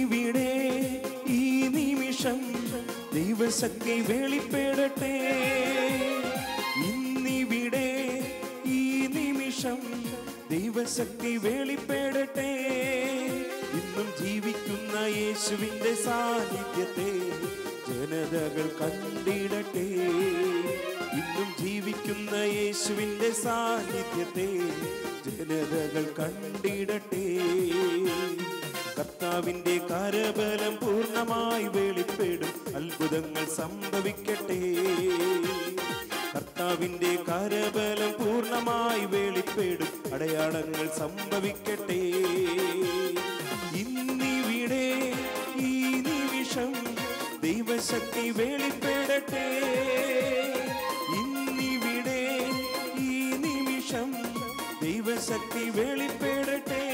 ഇന്നിവിടെ ഈ നിമിഷം ദൈവശക്തി വെളിപ്പെടട്ടെ. ഇന്നിവിടെ ഈ നിമിഷം ദൈവശക്തി വെളിപ്പെടട്ടെ. ഇന്നും ജീവിക്കുന്ന യേശുവിന്റെ സാന്നിധ്യത്തെ ജനതകൾ കണ്ടിടട്ടെ. ഇന്നും ജീവിക്കുന്ന യേശുവിന്റെ സാന്നിധ്യത്തെ ജനതകൾ കണ്ടിടട്ടെ. കർത്താവിന്റെ കരബലം പൂർണ്ണമായി വെളിപ്പെടും, അത്ഭുതങ്ങൾ സംഭവിക്കട്ടെ. കർത്താവിന്റെ കരബലം പൂർണ്ണമായി വെളിപ്പെടും, അടയാളങ്ങൾ സംഭവിക്കട്ടെ. ഇന്നിവിടെ ഈ നിമിഷം ദൈവശക്തി വെളിപ്പെടട്ടെ. ഇന്നിവിടെ ഈ നിമിഷം ദൈവശക്തി വെളിപ്പെടട്ടെ.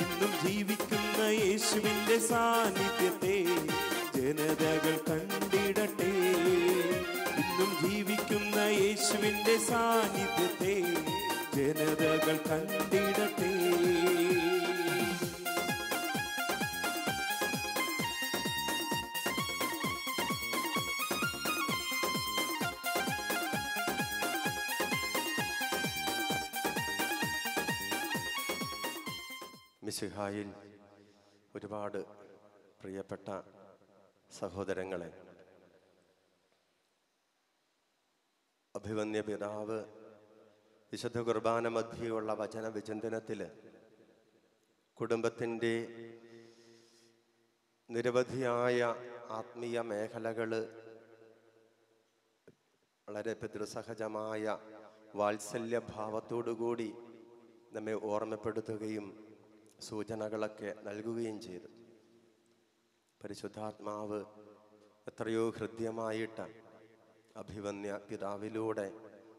ഇന്നും ജീവിക്കുന്ന യേശുവിന്റെ സാന്നിധ്യത്തെ ജനതകൾ കണ്ടിടട്ടെ. ഇന്നും ജീവിക്കുന്ന യേശുവിന്റെ സാന്നിധ്യത്തെ ജനതകൾ കണ്ടിടട്ടെ. മിശിഹായിൽ ഒരുപാട് പ്രിയപ്പെട്ട സഹോദരങ്ങളെ, അഭിവന്യ പിതാവ് വിശുദ്ധ കുർബാന മധ്യയുള്ള വചന വിചിന്തനത്തിൽ കുടുംബത്തിൻ്റെ നിരവധിയായ ആത്മീയ മേഖലകൾ വളരെ പിതൃസഹജമായ വാത്സല്യഭാവത്തോടുകൂടി നമ്മെ ഓർമ്മപ്പെടുത്തുകയും സൂചനകളൊക്കെ നൽകുകയും ചെയ്തു. പരിശുദ്ധാത്മാവ് എത്രയോ ഹൃദ്യമായിട്ട് അഭിവന്യ പിതാവിലൂടെ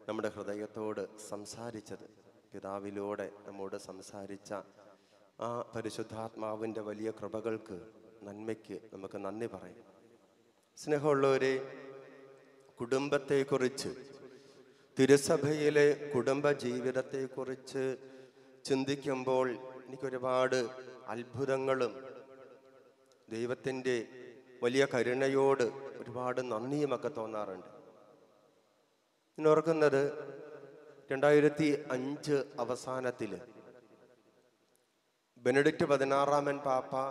നമ്മുടെ ഹൃദയത്തോട് സംസാരിച്ചത്, പിതാവിലൂടെ നമ്മോട് സംസാരിച്ച ആ പരിശുദ്ധാത്മാവിൻ്റെ വലിയ കൃപകൾക്ക്, നന്മയ്ക്ക് നമുക്ക് നന്ദി പറയാം. സ്നേഹമുള്ളവരെ, കുടുംബത്തെക്കുറിച്ച്, തിരുസഭയിലെ കുടുംബ ജീവിതത്തെക്കുറിച്ച് ചിന്തിക്കുമ്പോൾ എനിക്കൊരുപാട് അത്ഭുതങ്ങളും ദൈവത്തിൻ്റെ വലിയ കരുണയോട് ഒരുപാട് നന്ദിയുമൊക്കെ തോന്നാറുണ്ട്. ഞാൻ ഓർക്കുന്നത് 2005 അവസാനത്തിൽ ബെനഡിക്റ്റ് 16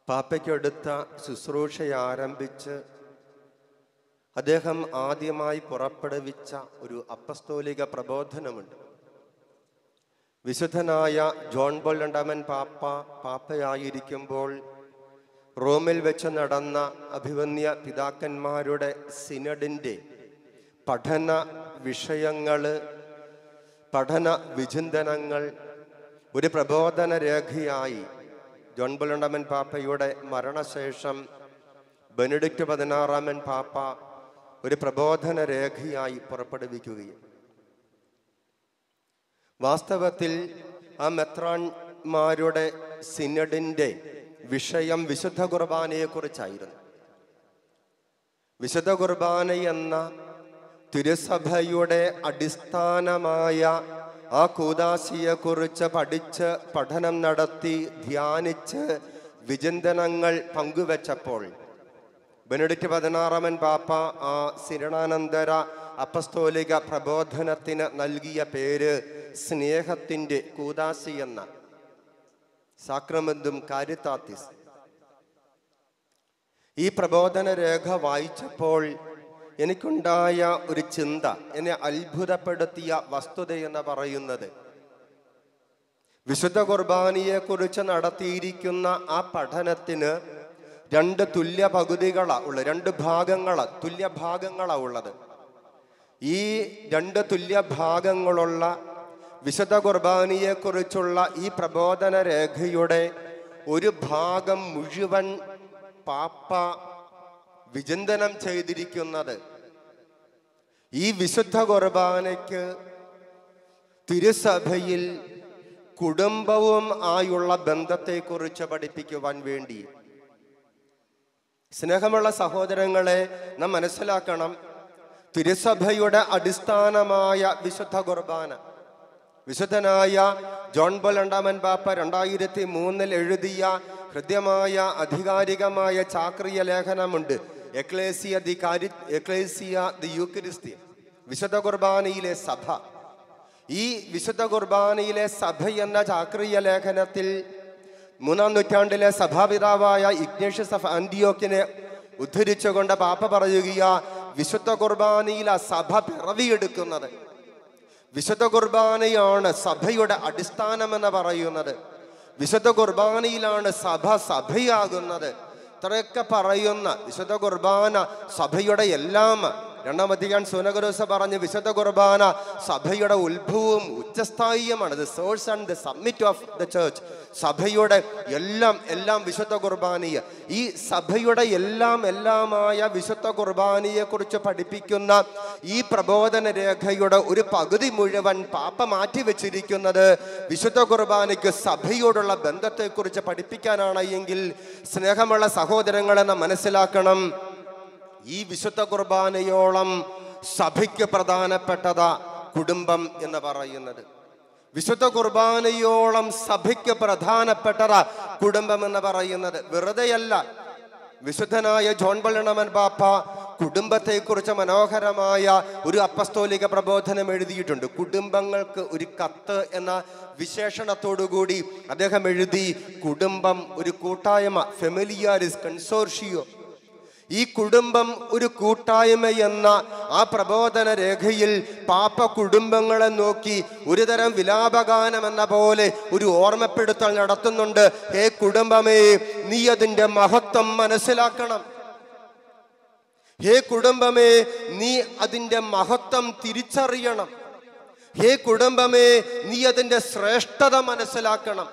പാപ്പയ്ക്കടുത്ത ശുശ്രൂഷ ആരംഭിച്ച് അദ്ദേഹം ആദ്യമായി പുറപ്പെടുവിച്ച ഒരു അപ്പസ്തോലിക പ്രബോധനമുണ്ട്. വിശുദ്ധനായ ജോൺ പോൾ II പാപ്പയായിരിക്കുമ്പോൾ റോമിൽ വെച്ച് നടന്ന അഭിവന്യ പിതാക്കന്മാരുടെ സിനഡിൻ്റെ പഠന വിഷയങ്ങൾ, പഠന വിചിന്തനങ്ങൾ ഒരു പ്രബോധന രേഖയായി ജോൺ പോൾ II പാപ്പയുടെ മരണശേഷം ബെനഡിക്റ്റ് 16 ഒരു പ്രബോധന രേഖയായി പുറപ്പെടുവിക്കുകയും, വാസ്തവത്തിൽ ആ മെത്രാന്മാരുടെ സിനഡിൻ്റെ വിഷയം വിശുദ്ധ കുർബാനയെക്കുറിച്ചായിരുന്നു. വിശുദ്ധ കുർബാന എന്ന തിരുസഭയുടെ അടിസ്ഥാനമായ ആ കൂദാശിയെക്കുറിച്ച് പഠിച്ച് പഠനം നടത്തി ധ്യാനിച്ച് വിചിന്തനങ്ങൾ പങ്കുവച്ചപ്പോൾ ബെനഡിക്റ്റ് 16 ആ സിരണാനന്തര അപ്പസ്തോലിക പ്രബോധനത്തിന് നൽകിയ പേര് സ്നേഹത്തിൻ്റെ കൂദാശി എന്ന, സാക്രമെന്തും കാരിത്താത്തിസ്. ഈ പ്രബോധന രേഖ വായിച്ചപ്പോൾ എനിക്കുണ്ടായ ഒരു ചിന്ത, എന്നെ അത്ഭുതപ്പെടുത്തിയ വസ്തുതയെന്ന് പറയുന്നത്, വിശുദ്ധ കുർബാനയെക്കുറിച്ച് നടത്തിയിരിക്കുന്ന ആ പഠനത്തിന് 2 തുല്യ പകുതികളാണ് ഉള്ളത്, 2 ഭാഗങ്ങളാണ്, തുല്യ ഭാഗങ്ങളാണ് ഉള്ളത്. ഈ 2 തുല്യ ഭാഗങ്ങളുള്ള വിശുദ്ധ കുർബാനയെക്കുറിച്ചുള്ള ഈ പ്രബോധന രേഖയുടെ ഒരു ഭാഗം മുഴുവൻ പാപ്പ വിചിന്തനം ചെയ്തിരിക്കുന്നത് ഈ വിശുദ്ധ കുർബാനയ്ക്ക് തിരുസഭയിൽ കുടുംബവും ആയുള്ള ബന്ധത്തെക്കുറിച്ച് പഠിപ്പിക്കുവാൻ വേണ്ടി. സ്നേഹമുള്ള സഹോദരങ്ങളെ, നാം മനസ്സിലാക്കണം, തിരുസഭയുടെ അടിസ്ഥാനമായ വിശുദ്ധ കുർബാന വിശുദ്ധനായ ജോൺ പോൾ II 2003 എഴുതിയ ഹൃദ്യമായ ആധികാരികമായ ചാക്രിയ ലേഖനമുണ്ട്. എക്ലേസിയ ദി യൂക്കറിസ്തി, വിശുദ്ധ കുർബാനയിലെ സഭ. ഈ വിശുദ്ധ കുർബാനയിലെ സഭ എന്ന ചാക്രിയ ലേഖനത്തിൽ 3-ാം നൂറ്റാണ്ടിലെ സഭാപിതാവായ ഇഗ്നേഷ്യസ് ഓഫ് ആന്റിയോക്കിനെ ഉദ്ധരിച്ചുകൊണ്ട് പാപ്പ പറയുക, വിശുദ്ധ കുർബാനയിലെ സഭ പിറവിയെടുക്കുന്നത്. വിശുദ്ധ കുർബാനയാണ് സഭയുടെ അടിസ്ഥാനമെന്ന് പറയുന്നത്. വിശുദ്ധ കുർബാനയിലാണ് സഭ സഭയാകുന്നത്. ഇത്രയൊക്കെ പറയുന്ന വിശുദ്ധ കുർബാന സഭയുടെ എല്ലാം. 2-ാം വത്തിക്കാൻ സുനകരോസ് പറഞ്ഞ് വിശുദ്ധ കുർബാന സഭയുടെ ഉത്ഭവവും ഉച്ചസ്ഥായിയുമാണ്. The source and the summit of the church. സഭയുടെ എല്ലാം വിശുദ്ധ കുർബാനയെ, ഈ സഭയുടെ എല്ലാമായ വിശുദ്ധ കുർബാനയെ കുറിച്ച് പഠിപ്പിക്കുന്ന ഈ പ്രബോധന രേഖയുടെ ഒരു പകുതി മുഴുവൻ പാപ്പ മാറ്റിവെച്ചിരിക്കുന്നത് വിശുദ്ധ കുർബാനയ്ക്ക് സഭയോടുള്ള ബന്ധത്തെക്കുറിച്ച് പഠിപ്പിക്കാനാണ് എങ്കിൽ, സ്നേഹമുള്ള സഹോദരങ്ങളെ നാം മനസ്സിലാക്കണം, ഈ വിശുദ്ധ കുർബാനയോളം സഭയ്ക്ക് പ്രധാനപ്പെട്ടതാ കുടുംബം എന്ന് പറയുന്നത്. വിശുദ്ധ കുർബാനയോളം സഭയ്ക്ക് പ്രധാനപ്പെട്ടതാ കുടുംബം എന്ന് പറയുന്നത്. വെറുതെയല്ല. വിശുദ്ധനായ ജോൺ ബോൾ പാപ്പ കുടുംബത്തെക്കുറിച്ച് മനോഹരമായ ഒരു അപ്പസ്തോലിക പ്രബോധനം എഴുതിയിട്ടുണ്ട്. കുടുംബങ്ങൾക്ക് ഒരു കത്ത് എന്ന വിശേഷണത്തോടുകൂടി അദ്ദേഹം എഴുതി, കുടുംബം ഒരു കൂട്ടായ്മ, ഫെമിലിയാരിസ് കൺസോർഷിയോ. ഈ കുടുംബം ഒരു കൂട്ടായ്മ എന്ന ആ പ്രബോധന രേഖയിൽ പാപ്പ കുടുംബങ്ങളെ നോക്കി ഒരു തരം വിലാപഗാനം എന്ന പോലെ ഒരു ഓർമ്മപ്പെടുത്തൽ നടത്തുന്നുണ്ട്. ഹേ കുടുംബമേ, നീ അതിൻ്റെ മഹത്വം മനസ്സിലാക്കണം. ഹേ കുടുംബമേ, നീ അതിൻ്റെ മഹത്വം തിരിച്ചറിയണം. ഹേ കുടുംബമേ, നീ അതിൻ്റെ ശ്രേഷ്ഠത മനസ്സിലാക്കണം.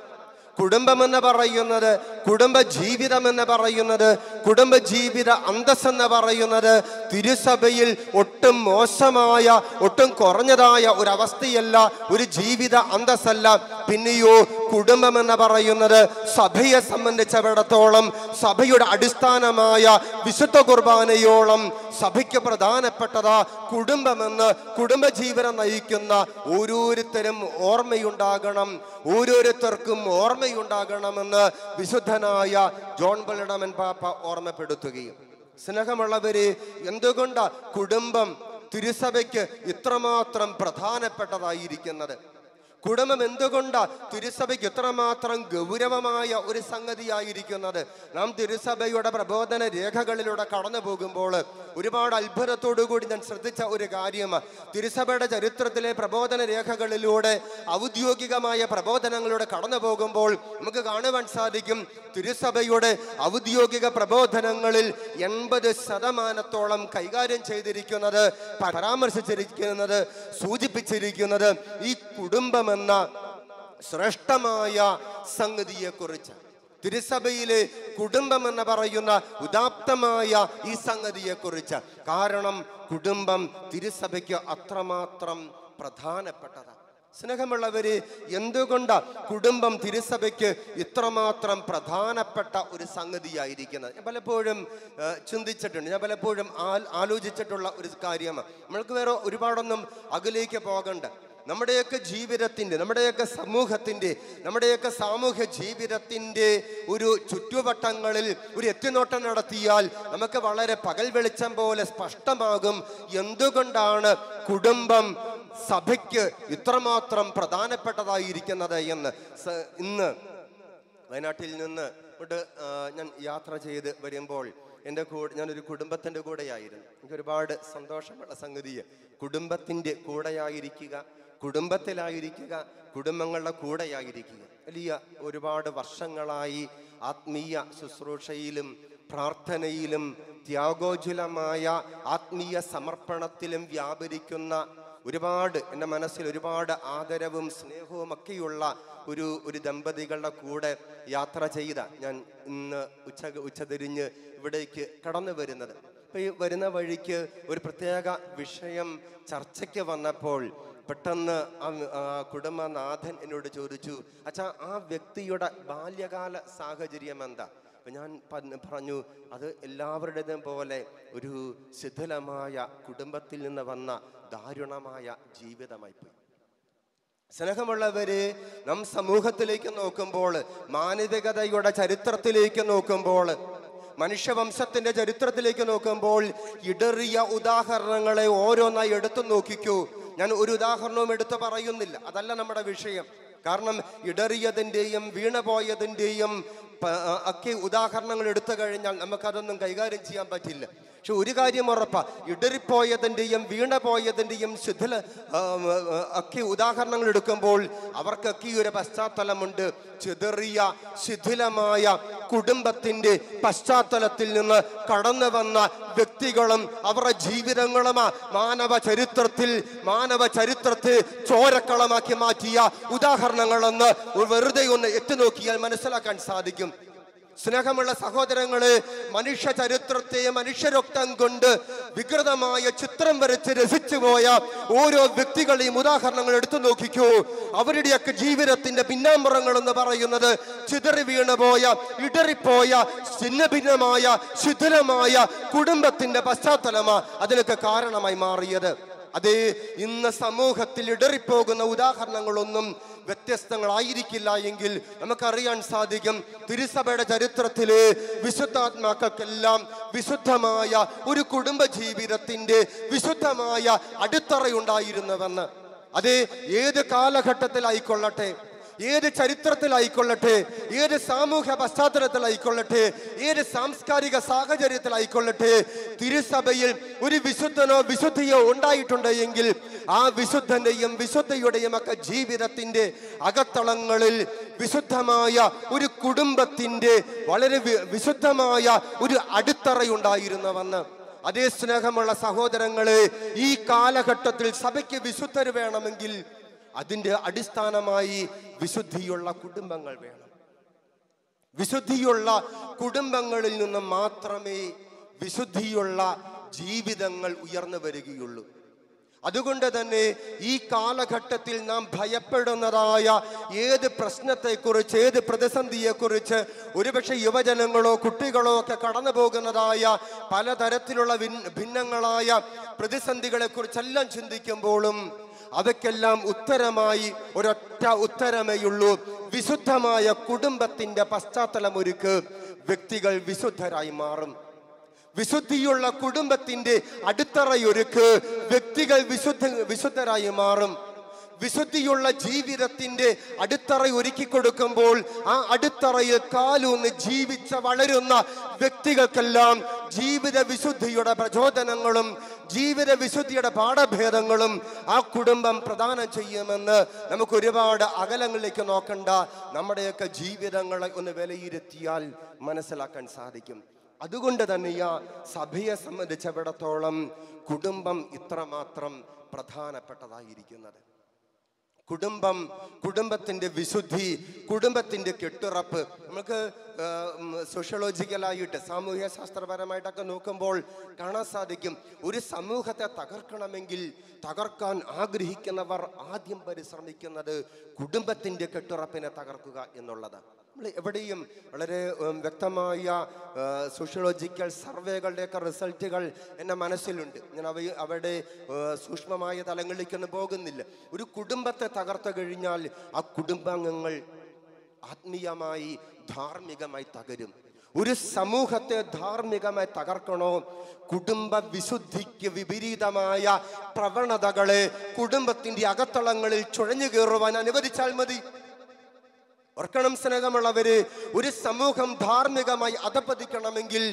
കുടുംബമെന്ന് പറയുന്നത്, കുടുംബജീവിതം എന്ന് പറയുന്നത്, കുടുംബജീവിത അന്തസ്സെന്ന് പറയുന്നത് തിരുസഭയിൽ ഒട്ടും മോശമായ, ഒട്ടും കുറഞ്ഞതായ ഒരവസ്ഥയല്ല, ഒരു ജീവിത അന്തസ്സല്ല. പിന്നെയോ കുടുംബമെന്ന് പറയുന്നത് സഭയെ സംബന്ധിച്ചിടത്തോളം, സഭയുടെ അടിസ്ഥാനമായ വിശുദ്ധ കുർബാനയോളം സഭയ്ക്ക് പ്രധാനപ്പെട്ടതാ കുടുംബമെന്ന് കുടുംബജീവിതം നയിക്കുന്ന ഓരോരുത്തരും ഓർമ്മയുണ്ടാകണം. ഓരോരുത്തർക്കും ഓർമ്മയുണ്ടാകണമെന്ന് വിശുദ്ധനായ ജോൺ ബോൾ പാപ്പ ഓർമ്മപ്പെടുത്തുകയും. സ്നേഹമുള്ളവരെ, എന്തുകൊണ്ടാ കുടുംബം തിരുസഭയ്ക്ക് ഇത്രമാത്രം പ്രധാനപ്പെട്ടതായിരിക്കുന്നത്? കുടുംബം എന്തുകൊണ്ടാ തിരുസഭയ്ക്ക് ഇത്രമാത്രം ഗൗരവമായ ഒരു സംഗതിയായിരിക്കുന്നത്? നാം തിരുസഭയുടെ പ്രബോധന രേഖകളിലൂടെ കടന്നു പോകുമ്പോൾ ഒരുപാട് അത്ഭുതത്തോടുകൂടി ഞാൻ ശ്രദ്ധിച്ച ഒരു കാര്യം, തിരുസഭയുടെ ചരിത്രത്തിലെ പ്രബോധന രേഖകളിലൂടെ, ഔദ്യോഗികമായ പ്രബോധനങ്ങളിലൂടെ കടന്നു പോകുമ്പോൾ നമുക്ക് കാണുവാൻ സാധിക്കും, തിരുസഭയുടെ ഔദ്യോഗിക പ്രബോധനങ്ങളിൽ 80% കൈകാര്യം ചെയ്തിരിക്കുന്നത്, പരാമർശിച്ചിരിക്കുന്നത്, സൂചിപ്പിച്ചിരിക്കുന്നത് ഈ കുടുംബം എന്ന ശ്രേഷ്ഠമായ സംഗതിയെക്കുറിച്ച്. തിരുസഭയിലെ കുടുംബം എന്ന് പറയുന്ന ഉദാത്തമായ ഈ സംഗതിയെക്കുറിച്ച്. കാരണം കുടുംബം തിരുസഭയ്ക്ക് അത്രമാത്രം പ്രധാനപ്പെട്ടതാണ്. സ്നേഹമുള്ളവര്, എന്തുകൊണ്ടാ കുടുംബം തിരുസഭയ്ക്ക് ഇത്രമാത്രം പ്രധാനപ്പെട്ട ഒരു സംഗതിയായിരിക്കുന്നത്? ഞാൻ പലപ്പോഴും ചിന്തിച്ചിട്ടുണ്ട്, ഞാൻ പലപ്പോഴും ആലോചിച്ചിട്ടുള്ള ഒരു കാര്യമാണ്. നമ്മൾക്ക് വേറെ ഒരുപാടൊന്നും അകലേക്ക് പോകണ്ട. നമ്മുടെയൊക്കെ ജീവിതത്തിൻ്റെ, നമ്മുടെയൊക്കെ സമൂഹത്തിൻ്റെ, നമ്മുടെയൊക്കെ സാമൂഹ്യ ജീവിതത്തിൻ്റെ ഒരു ചുറ്റുവട്ടങ്ങളിൽ ഒരു എത്തിനോട്ടം നടത്തിയാൽ നമുക്ക് വളരെ പകൽ വെളിച്ചം പോലെ സ്പഷ്ടമാകും എന്തുകൊണ്ടാണ് കുടുംബം സഭയ്ക്ക് ഇത്രമാത്രം പ്രധാനപ്പെട്ടതായിരിക്കുന്നത് എന്ന്. ഇന്ന് വയനാട്ടിൽ നിന്ന് ഞാൻ യാത്ര ചെയ്ത് വരുമ്പോൾ എൻ്റെ കൂടെ, ഞാനൊരു കുടുംബത്തിൻ്റെ കൂടെയായിരുന്നു. എനിക്ക് ഒരുപാട് സന്തോഷമുള്ള സംഗതിയെ, കുടുംബത്തിൻ്റെ കൂടെയായിരിക്കുക, കുടുംബത്തിലായിരിക്കുക, കുടുംബങ്ങളുടെ കൂടെയായിരിക്കുക. വലിയ ഒരുപാട് വർഷങ്ങളായി ആത്മീയ ശുശ്രൂഷയിലും പ്രാർത്ഥനയിലും ത്യാഗോജ്വലമായ ആത്മീയ സമർപ്പണത്തിലും വ്യാപരിക്കുന്ന ഒരുപാട്, എൻ്റെ മനസ്സിൽ ഒരുപാട് ആദരവും സ്നേഹവും ഒക്കെയുള്ള ഒരു ദമ്പതികളുടെ കൂടെ യാത്ര ചെയ്ത ഞാൻ ഇന്ന് ഉച്ചതിരിഞ്ഞ് ഇവിടേക്ക് കടന്നു വരുന്നത്. അപ്പോൾ ഈ വരുന്ന വഴിക്ക് ഒരു പ്രത്യേക വിഷയം ചർച്ചയ്ക്ക് വന്നപ്പോൾ പെട്ടെന്ന് ആ കുടുംബനാഥൻ എന്നോട് ചോദിച്ചു, അച്ഛാ, ആ വ്യക്തിയുടെ ബാല്യകാല സാഹചര്യം എന്താ? അപ്പം ഞാൻ പറഞ്ഞു, അത് എല്ലാവരുടേതും പോലെ ഒരു ശിഥിലമായ കുടുംബത്തിൽ നിന്ന് വന്ന ദാരുണമായ ജീവിതമായി പോയി. സ്നേഹമുള്ളവര്, നാം സമൂഹത്തിലേക്ക് നോക്കുമ്പോൾ, മാനവികതയുടെ ചരിത്രത്തിലേക്ക് നോക്കുമ്പോൾ, മനുഷ്യവംശത്തിന്റെ ചരിത്രത്തിലേക്ക് നോക്കുമ്പോൾ ഇടറിയ ഉദാഹരണങ്ങളെ ഓരോന്നായി എടുത്തു നോക്കിക്കൂ. ഞാൻ ഒരു ഉദാഹരണവും എടുത്തു പറയുന്നില്ല, അതല്ല നമ്മുടെ വിഷയം. കാരണം ഇടറിയതിൻ്റെയും വീണുപോയതിൻ്റെയും ഒക്കെ ഉദാഹരണങ്ങൾ എടുത്തു കഴിഞ്ഞാൽ നമുക്കതൊന്നും കൈകാര്യം ചെയ്യാൻ പറ്റില്ല. പക്ഷെ ഒരു കാര്യം ഉറപ്പാ, ഇടറിപ്പോയതിൻ്റെയും വീണുപോയതിൻ്റെയും ഒക്കെ ഉദാഹരണങ്ങൾ എടുക്കുമ്പോൾ അവർക്കൊക്കെ ഈ ഒരു പശ്ചാത്തലമുണ്ട്. ചിതറിയ ശിഥിലമായ കുടുംബത്തിന്റെ പശ്ചാത്തലത്തിൽ നിന്ന് കടന്നു വന്ന വ്യക്തികളും അവരുടെ ജീവിതങ്ങളും മാനവ ചരിത്രത്തെ ചോരക്കളമാക്കി മാറ്റിയ ഉദാഹരണങ്ങളെന്ന് വെറുതെ ഒന്ന് എത്തിനോക്കിയാൽ മനസ്സിലാക്കാൻ സാധിക്കും. സ്നേഹമുള്ള സഹോദരങ്ങളെ, മനുഷ്യ ചരിത്രത്തെ മനുഷ്യരക്തം കൊണ്ട് വികൃതമായ ചിത്രം വരച്ച് രസിച്ചു പോയ ഓരോ വ്യക്തികളെയും ഉദാഹരണങ്ങൾ എടുത്തു നോക്കിക്കൂ. അവരുടെയൊക്കെ ജീവിതത്തിന്റെ പിന്നാമ്പുറങ്ങൾ എന്ന് പറയുന്നത് ചിതറി വീണുപോയ, ഇടറിപ്പോയ, ഛിന്ന ഭിന്നമായ, ശിഥിലമായ കുടുംബത്തിന്റെ പശ്ചാത്തലമാണ് അതിനൊക്കെ കാരണമായി മാറിയത്. അതേ, ഇന്ന് സമൂഹത്തിൽ ഇടറിപ്പോകുന്ന ഉദാഹരണങ്ങളൊന്നും വ്യത്യസ്തങ്ങളായിരിക്കില്ല എങ്കിൽ നമുക്കറിയാൻ സാധിക്കും, തിരുസഭയുടെ ചരിത്രത്തിലെ വിശുദ്ധാത്മാക്കൾക്കെല്ലാം വിശുദ്ധമായ ഒരു കുടുംബ ജീവിതത്തിന്റെ വിശുദ്ധമായ അടിത്തറയുണ്ടായിരുന്നുവെന്ന്. അത് ഏത് കാലഘട്ടത്തിലായിക്കൊള്ളട്ടെ, ഏത് ചരിത്രത്തിലായിക്കൊള്ളട്ടെ, ഏത് സാമൂഹ്യ പശ്ചാത്തലത്തിലായിക്കൊള്ളട്ടെ, ഏത് സാംസ്കാരിക സാഹചര്യത്തിലായിക്കൊള്ളട്ടെ, തിരുസഭയിൽ ഒരു വിശുദ്ധനോ വിശുദ്ധിയോ ഉണ്ടായിട്ടുണ്ട് എങ്കിൽ ആ വിശുദ്ധന്റെയും വിശുദ്ധയുടെയും ഒക്കെ ജീവിതത്തിന്റെ അകത്തളങ്ങളിൽ വിശുദ്ധമായ ഒരു കുടുംബത്തിന്റെ വളരെ വിശുദ്ധമായ ഒരു അടിത്തറയുണ്ടായിരുന്നുവെന്ന്. അതേ സ്നേഹമുള്ള സഹോദരങ്ങളെ, ഈ കാലഘട്ടത്തിൽ സഭയ്ക്ക് വിശുദ്ധര് വേണമെങ്കിൽ അതിൻ്റെ അടിസ്ഥാനമായി വിശുദ്ധിയുള്ള കുടുംബങ്ങൾ വേണം. വിശുദ്ധിയുള്ള കുടുംബങ്ങളിൽ നിന്ന് മാത്രമേ വിശുദ്ധിയുള്ള ജീവിതങ്ങൾ ഉയർന്നു വരികയുള്ളൂ. അതുകൊണ്ട് തന്നെ ഈ കാലഘട്ടത്തിൽ നാം ഭയപ്പെടുന്നതായ ഏത് പ്രശ്നത്തെക്കുറിച്ച്, ഏത് പ്രതിസന്ധിയെക്കുറിച്ച് ഒരുപക്ഷെ യുവജനങ്ങളോ കുട്ടികളോ ഒക്കെ കടന്നു പോകുന്നതായ പലതരത്തിലുള്ള ഭിന്നങ്ങളായ പ്രതിസന്ധികളെ കുറിച്ചെല്ലാം ചിന്തിക്കുമ്പോഴും അവയ്ക്കെല്ലാം ഉത്തരമായി ഒരൊറ്റ ഉത്തരമേയുള്ളൂ: വിശുദ്ധമായ കുടുംബത്തിന്റെ പശ്ചാത്തലമൊരുക്ക് വ്യക്തികൾ വിശുദ്ധരായി മാറും. വിശുദ്ധിയുള്ള കുടുംബത്തിന്റെ അടിത്തറയൊരുക്ക് വ്യക്തികൾ വിശുദ്ധരായി മാറും. വിശുദ്ധിയുള്ള ജീവിതത്തിന്റെ അടിത്തറ ഒരുക്കി കൊടുക്കുമ്പോൾ ആ അടിത്തറയിൽ കാലൂന്ന് ജീവിച്ച വളരുന്ന വ്യക്തികൾക്കെല്ലാം ജീവിത വിശുദ്ധിയുടെ പ്രചോദനങ്ങളും ജീവിത വിശുദ്ധിയുടെ പാഠഭേദങ്ങളും ആ കുടുംബം പ്രദാനം ചെയ്യുമെന്ന് നമുക്ക് ഒരുപാട് അകലങ്ങളിലേക്ക് നോക്കണ്ട. നമ്മുടെയൊക്കെ ജീവിതങ്ങളെ ഒന്ന് വിലയിരുത്തിയാൽ മനസ്സിലാക്കാൻ സാധിക്കും. അതുകൊണ്ട് തന്നെയാ സഭയെ സംബന്ധിച്ചിടത്തോളം കുടുംബം ഇത്രമാത്രം പ്രധാനപ്പെട്ടതായിരിക്കുന്നത്. കുടുംബത്തിന്റെ വിശുദ്ധി, കുടുംബത്തിന്റെ കെട്ടുറപ്പ് നമുക്ക് സോഷ്യോളജിക്കലായിട്ട് സാമൂഹ്യ ശാസ്ത്രപരമായിട്ടൊക്കെ നോക്കുമ്പോൾ കാണാൻ സാധിക്കും. ഒരു സമൂഹത്തെ തകർക്കണമെങ്കിൽ തകർക്കാൻ ആഗ്രഹിക്കുന്നവർ ആദ്യം പരിശ്രമിക്കുന്നത് കുടുംബത്തിന്റെ കെട്ടുറപ്പിനെ തകർക്കുക എന്നുള്ളതാണ്. നമ്മൾ എവിടെയും വളരെ വ്യക്തമായ സോഷ്യോളജിക്കൽ സർവേകളുടെയൊക്കെ റിസൾട്ടുകൾ എൻ്റെ മനസ്സിലുണ്ട്. ഞാൻ അവയുടെ സൂക്ഷ്മമായ തലങ്ങളിലേക്കൊന്നും പോകുന്നില്ല. ഒരു കുടുംബത്തെ തകർത്തു കഴിഞ്ഞാൽ ആ കുടുംബാംഗങ്ങൾ ആത്മീയമായി ധാർമ്മികമായി തകരും. ഒരു സമൂഹത്തെ ധാർമ്മികമായി തകർക്കണോ, കുടുംബ വിശുദ്ധിക്ക് വിപരീതമായ പ്രവണതകളെ കുടുംബത്തിന്റെ അകത്തളങ്ങളിൽ ചുഴഞ്ഞു കയറുവാൻ അനുവദിച്ചാൽ മതി. ഓർക്കണം സ്നേഹമുള്ളവര്, ഒരു സമൂഹം ധാർമ്മികമായി അധപ്പതിക്കണമെങ്കിൽ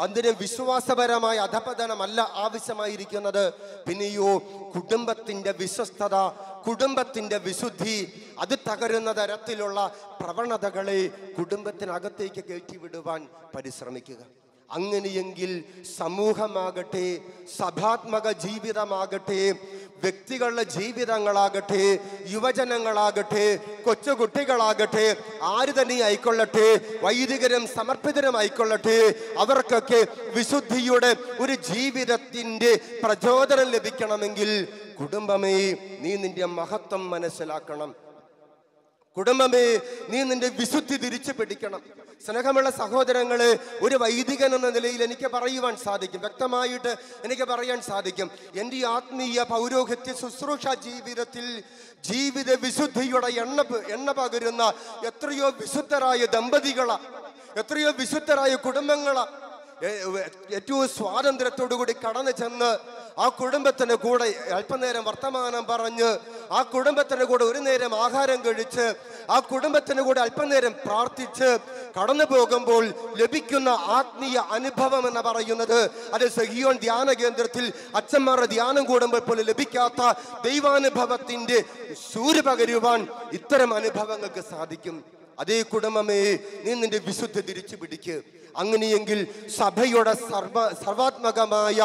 അതിന് വിശ്വാസപരമായ അധപ്പതനമല്ല ആവശ്യമായിരിക്കുന്നത്. പിന്നെയോ കുടുംബത്തിന്റെ വിശ്വസ്തത, കുടുംബത്തിന്റെ വിശുദ്ധി, അത് തകരുന്ന തരത്തിലുള്ള പ്രവണതകളെ കുടുംബത്തിനകത്തേക്ക് കയറ്റിവിടുവാൻ പരിശ്രമിക്കുക. അങ്ങനെയെങ്കിൽ സമൂഹമാകട്ടെ, സഭാത്മക ജീവിതമാകട്ടെ, വ്യക്തികളുടെ ജീവിതങ്ങളാകട്ടെ, യുവജനങ്ങളാകട്ടെ, കൊച്ചുകുട്ടികളാകട്ടെ, ആര് തന്നെ ആയിക്കൊള്ളട്ടെ, വൈദികരും സമർപ്പിതരും ആയിക്കൊള്ളട്ടെ, അവർക്കൊക്കെ വിശുദ്ധിയുടെ ഒരു ജീവിതത്തിന്റെ പ്രചോദനം ലഭിക്കണമെങ്കിൽ കുടുംബമേ, നീ നിന്റെ മഹത്വം മനസ്സിലാക്കണം. കുടുംബമേ, നീ നിന്റെ വിശുദ്ധി തിരിച്ചു പിടിക്കണം. സ്നേഹമുള്ള സഹോദരങ്ങളെ, ഒരു വൈദികൻ എന്ന നിലയിൽ എനിക്ക് പറയുവാൻ സാധിക്കും, വ്യക്തമായിട്ട് എനിക്ക് പറയാൻ സാധിക്കും, എൻ്റെ ആത്മീയ പൗരോഹിത്യ ശുശ്രൂഷ ജീവിതത്തിൽ ജീവിത വിശുദ്ധിയുടെ എണ്ണ പകരുന്ന എത്രയോ വിശുദ്ധരായ ദമ്പതികളാ, എത്രയോ വിശുദ്ധരായ കുടുംബങ്ങളാ ഏറ്റവും സ്വാതന്ത്ര്യത്തോടുകൂടി കടന്നു ചെന്ന് ആ കുടുംബത്തിന് കൂടെ അല്പനേരം വർത്തമാനം പറഞ്ഞ്, ആ കുടുംബത്തിന് കൂടെ ഒരു നേരം ആഹാരം കഴിച്ച്, ആ കുടുംബത്തിന് കൂടെ അല്പനേരം പ്രാർത്ഥിച്ച് കടന്നു പോകുമ്പോൾ ലഭിക്കുന്ന ആത്മീയ അനുഭവം എന്ന് പറയുന്നത് അത് സഹിയോൻ ധ്യാന കേന്ദ്രത്തിൽ അച്ഛന്മാരുടെ ധ്യാനം കൂടുമ്പോൾ പോലും ലഭിക്കാത്ത ദൈവാനുഭവത്തിന്റെ സൂര്യ പകരുവാൻ ഇത്തരം അനുഭവങ്ങൾക്ക് സാധിക്കും. അതേ കുടുംബമേ, നീ നിന്റെ വിശുദ്ധി തിരിച്ചു പിടിക്ക്. അങ്ങനെയെങ്കിൽ സഭയുടെ സർവാത്മകമായ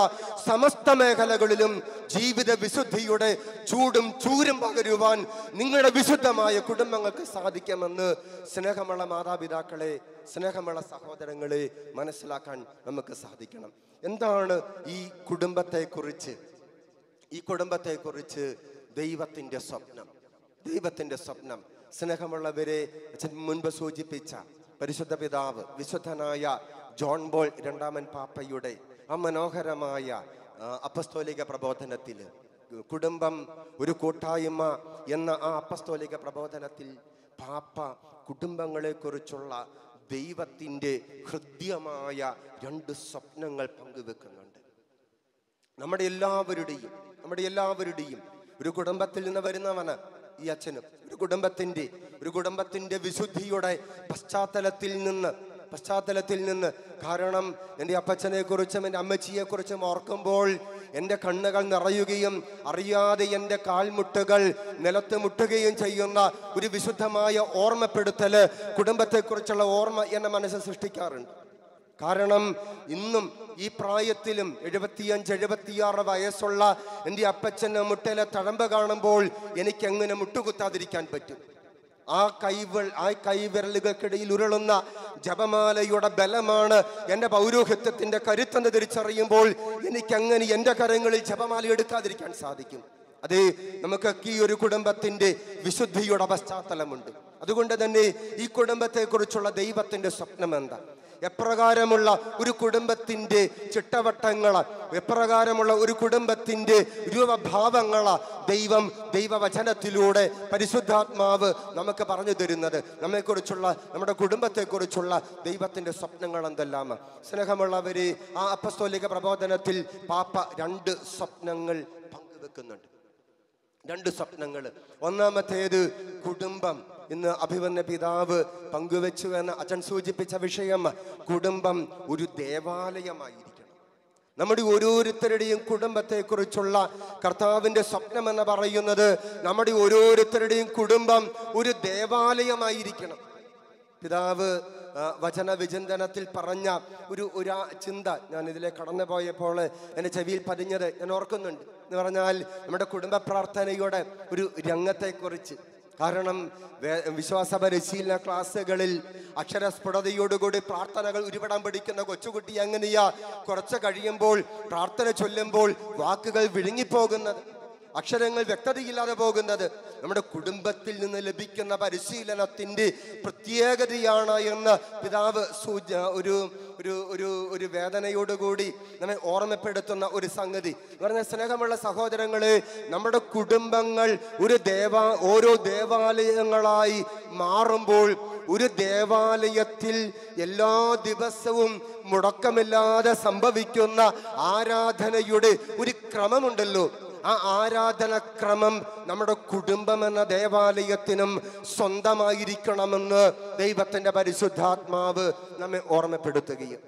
സമസ്ത മേഖലകളിലും ജീവിത വിശുദ്ധിയുടെ ചൂടും ചൂരും പകരുവാൻ നിങ്ങളുടെ വിശുദ്ധമായ കുടുംബങ്ങൾക്ക് സാധിക്കുമെന്ന് സ്നേഹമുള്ള മാതാപിതാക്കളെ, സ്നേഹമുള്ള സഹോദരങ്ങളെ മനസ്സിലാക്കാൻ നമുക്ക് സാധിക്കണം. എന്താണ് ഈ കുടുംബത്തെക്കുറിച്ച് ദൈവത്തിൻ്റെ സ്വപ്നം? ദൈവത്തിൻ്റെ സ്വപ്നം, സ്നേഹമുള്ളവരെ, അച്ഛൻ മുൻപ് സൂചിപ്പിച്ച പരിശുദ്ധ പിതാവ് വിശുദ്ധനായ ജോൺ ബോൾ രണ്ടാമൻ പാപ്പയുടെ ആ മനോഹരമായ അപ്പസ്തോലിക പ്രബോധനത്തിൽ, കുടുംബം ഒരു കൂട്ടായ്മ എന്ന ആ അപ്പസ്തോലിക പ്രബോധനത്തിൽ പാപ്പ കുടുംബങ്ങളെക്കുറിച്ചുള്ള ദൈവത്തിൻ്റെ ഹൃദ്യമായ 2 സ്വപ്നങ്ങൾ പങ്കുവെക്കുന്നുണ്ട്. നമ്മുടെ എല്ലാവരുടെയും ഒരു കുടുംബത്തിൽ നിന്ന് വരുന്നവന് ഈ അച്ഛനും ഒരു കുടുംബത്തിന്റെ വിശുദ്ധിയുടെ പശ്ചാത്തലത്തിൽ നിന്ന് കാരണം എൻ്റെ അപ്പച്ചനെ കുറിച്ചും എൻ്റെ അമ്മച്ചിയെ കുറിച്ചും ഓർക്കുമ്പോൾ എൻ്റെ കണ്ണുകൾ നിറയുകയും അറിയാതെ എൻ്റെ കാൽമുട്ടുകൾ നിലത്ത് മുട്ടുകയും ചെയ്യുന്ന ഒരു വിശുദ്ധമായ ഓർമ്മപ്പെടുത്തൽ കുടുംബത്തെക്കുറിച്ചുള്ള ഓർമ്മ എന്നെ മനസ്സിൽ സൃഷ്ടിക്കാറുണ്ട്. കാരണം ഇന്നും ഈ പ്രായത്തിലും 75-76 വയസ്സുള്ള എൻ്റെ അപ്പച്ചൻ്റെ മുട്ടയിലെ തഴമ്പ് കാണുമ്പോൾ എനിക്ക് എങ്ങനെ മുട്ടുകുത്താതിരിക്കാൻ പറ്റും? ആ കൈവിരലുകൾക്കിടയിൽ ഉരുളുന്ന ജപമാലയുടെ ബലമാണ് എൻ്റെ പൗരോഹിത്യത്തിന്റെ കരുത്തെന്ന് തിരിച്ചറിയുമ്പോൾ എനിക്കെങ്ങനെ എൻ്റെ കരങ്ങളിൽ ജപമാല എടുക്കാതിരിക്കാൻ സാധിക്കും? അതേ, നമുക്കൊക്കെ ഈ ഒരു കുടുംബത്തിന്റെ വിശുദ്ധിയുടെ പശ്ചാത്തലമുണ്ട്. അതുകൊണ്ട് തന്നെ ഈ കുടുംബത്തെക്കുറിച്ചുള്ള ദൈവത്തിന്റെ സ്വപ്നം എന്താ? എപ്രകാരമുള്ള ഒരു കുടുംബത്തിന്റെ ചിട്ടവട്ടങ്ങള, എപ്രകാരമുള്ള ഒരു കുടുംബത്തിന്റെ രൂപഭാവങ്ങളാ ദൈവവചനത്തിലൂടെ പരിശുദ്ധാത്മാവ് നമുക്ക് പറഞ്ഞു തരുന്നത്? നമ്മുടെ കുടുംബത്തെക്കുറിച്ചുള്ള ദൈവത്തിന്റെ സ്വപ്നങ്ങൾ എന്തെല്ലാമാണ്? സ്നേഹമുള്ളവരെ, ആ അപ്പസ്തോലിക പ്രബോധനത്തിൽ പാപ്പ 2 സ്വപ്നങ്ങൾ പങ്കുവെക്കുന്നുണ്ട്. 2 സ്വപ്നങ്ങൾ. ഒന്നാമത്തേത് കുടുംബം. ഇന്ന് അഭിവന്യ പിതാവ് പങ്കുവെച്ചു എന്ന് അച്ഛൻ സൂചിപ്പിച്ച വിഷയം, കുടുംബം ഒരു ദേവാലയമായിരിക്കണം. നമ്മുടെ ഓരോരുത്തരുടെയും കുടുംബത്തെക്കുറിച്ചുള്ള കർത്താവിൻ്റെ സ്വപ്നം എന്ന് പറയുന്നത് നമ്മുടെ ഓരോരുത്തരുടെയും കുടുംബം ഒരു ദേവാലയമായിരിക്കണം. പിതാവ് വചന വിചിന്തനത്തിൽ പറഞ്ഞ ഒരു ചിന്ത ഞാൻ ഇതിലെ കടന്നു പോയപ്പോൾ എൻ്റെ ചെവിയിൽ പതിഞ്ഞത് ഞാൻ ഓർക്കുന്നുണ്ട്. എന്ന് പറഞ്ഞാൽ നമ്മുടെ കുടുംബ പ്രാർത്ഥനയുടെ ഒരു രംഗത്തെക്കുറിച്ച്. കാരണം വിശ്വാസ പരിശീലന ക്ലാസ്സുകളിൽ അക്ഷരസ്ഫുടതയോടുകൂടി പ്രാർത്ഥനകൾ ഉരുവിടാൻ പഠിക്കുന്ന കൊച്ചുകുട്ടി എങ്ങനെയാ കുറച്ച് കഴിയുമ്പോൾ പ്രാർത്ഥന ചൊല്ലുമ്പോൾ വാക്കുകൾ വിഴുങ്ങിപ്പോകുന്നത്, അക്ഷരങ്ങൾ വ്യക്തതയില്ലാതെ പോകുന്നത്? നമ്മുടെ കുടുംബത്തിൽ നിന്ന് ലഭിക്കുന്ന പരിശീലനത്തിന്റെ പ്രത്യേകതയാണ് എന്ന് പിതാവ് ഒരു വേദനയോടുകൂടി നമ്മെ ഓർമ്മപ്പെടുത്തുന്ന ഒരു സംഗതി എന്ന് പറഞ്ഞാൽ, സ്നേഹമുള്ള സഹോദരങ്ങളെ, നമ്മുടെ കുടുംബങ്ങൾ ഓരോ ദേവാലയങ്ങളായി മാറുമ്പോൾ ഒരു ദേവാലയത്തിൽ എല്ലാ ദിവസവും മുടക്കമില്ലാതെ സംഭവിക്കുന്ന ആരാധനയുടെ ഒരു ക്രമമുണ്ടല്ലോ. ആ ആരാധനക്രമം നമ്മുടെ കുടുംബം എന്ന ദേവാലയത്തിനും സ്വന്തമായിരിക്കണമെന്ന് ദൈവത്തിന്റെ പരിശുദ്ധാത്മാവ് നമ്മെ ഓർമ്മപ്പെടുത്തുകയും